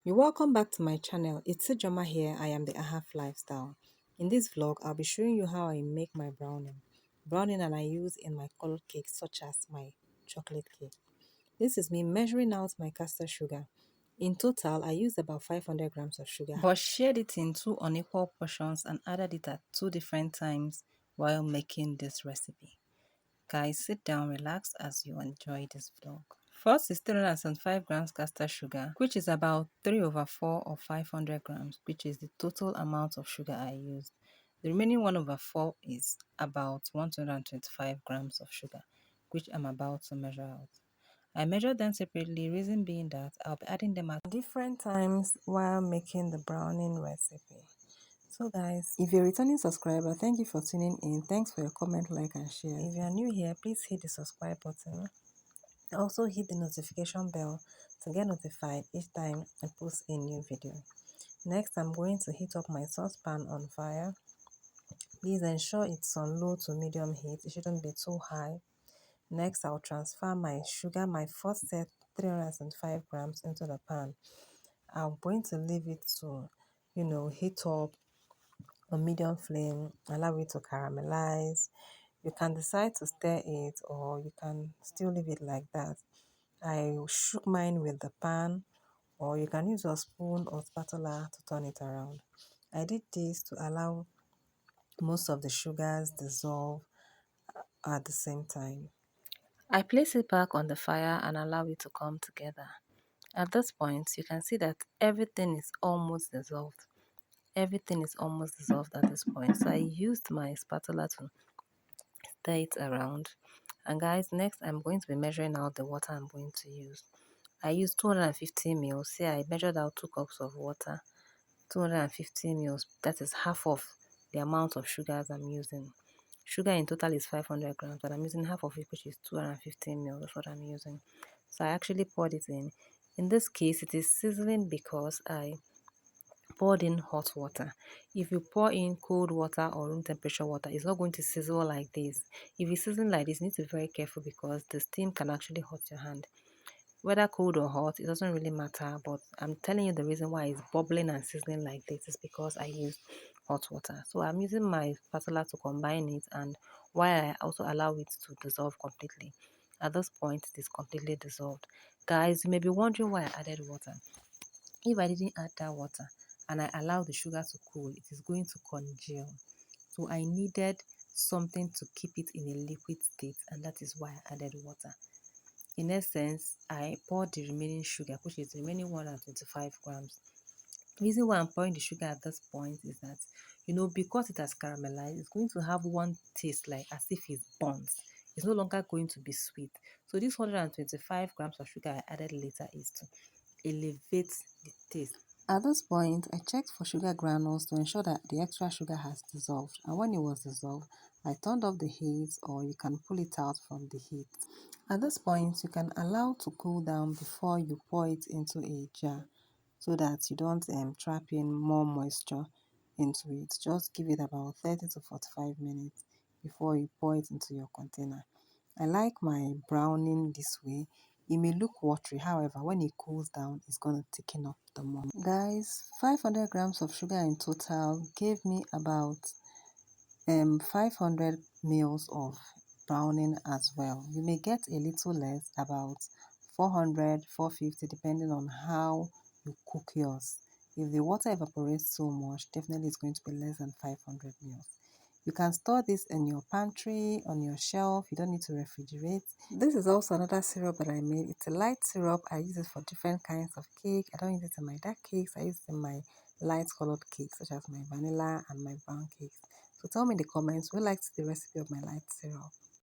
You're welcome back to my channel. It's Sijoma here. I am the AHAF Lifestyle. In this vlog, I'll be showing you how I make my brownie. Brownie that I use in my colored cakes such as my chocolate cake. This is me measuring out my castor sugar. In total, I used about 500 grams of sugar, but shared it in two unequal portions and added it at two different times while making this recipe. Guys, sit down, relax as you enjoy this vlog. First is 375 grams castor sugar, which is about 3 over 4 or 500 grams, which is the total amount of sugar I used. The remaining 1 over 4 is about 125 grams of sugar, which I'm about to measure out. I measured them separately, reason being that I'll be adding them at different times while making the brownie recipe. So guys, if you're a returning subscriber, thank you for tuning in. Thanks for your comment, like and share. If you are new here, please hit the subscribe button. Also hit the notification bell to get notified each time I post a new video. Next, I'm going to heat up my saucepan on fire. Please ensure it's on low to medium heat. It shouldn't be too high. Next, I'll transfer my sugar, my first set, 305 grams, into the pan. I'm going to leave it to, heat up on medium flame, allow it to caramelize. You can decide to stir it or you can still leave it like that. I shook mine with the pan, or you can use a spoon or spatula to turn it around. I did this to allow most of the sugars dissolve at the same time. I place it back on the fire and allow it to come together. At this point, you can see that everything is almost dissolved. Everything is almost dissolved at this point. So I used my spatula to stir it around. And guys, next I'm going to be measuring out the water I'm going to use. I used 250 ml. See, I measured out 2 cups of water. 250 ml, that is half of the amount of sugars I'm using. Sugar in total is 500 grams, but I'm using half of it, which is 250 ml. That's what I'm using. So I actually poured it in. In this case, it is sizzling because I poured in hot water. If you pour in cold water or room temperature water, it's not going to sizzle like this. If it's sizzling like this, you need to be very careful because the steam can actually hurt your hand. Whether cold or hot, it doesn't really matter, but I'm telling you the reason why it's bubbling and sizzling like this is because I used hot water. So I'm using my spatula to combine it, and while I also allow it to dissolve completely. At this point, it is completely dissolved. Guys, you may be wondering why I added water. If I didn't add that water and I allow the sugar to cool, it is going to congeal. So I needed something to keep it in a liquid state, and that is why I added water. In essence, I poured the remaining sugar, which is the remaining 125 grams. The reason why I'm pouring the sugar at this point is that, because it has caramelized, it's going to have one taste like as if it's burnt. It's no longer going to be sweet. So this 125 grams of sugar I added later is to elevate the taste. At this point, I checked for sugar granules to ensure that the extra sugar has dissolved. And when it was dissolved, I turned off the heat, or you can pull it out from the heat. At this point, you can allow to cool down before you pour it into a jar so that you don't trap in more moisture into it. Just give it about 30 to 45 minutes before you pour it into your container. I like my browning this way. It may look watery, however, when it cools down, it's going to thicken up the more. Guys, 500 grams of sugar in total gave me about 500 mils of browning as well. You may get a little less, about 400, 450, depending on how you cook yours. If the water evaporates so much, definitely it's going to be less than 500 mils. You can store this in your pantry, on your shelf. You don't need to refrigerate. This is also another syrup that I made. It's a light syrup. I use it for different kinds of cake. I don't use it in my dark cakes. I use it in my light colored cakes, such as my vanilla and my brown cakes. So tell me in the comments, who likes the recipe of my light syrup?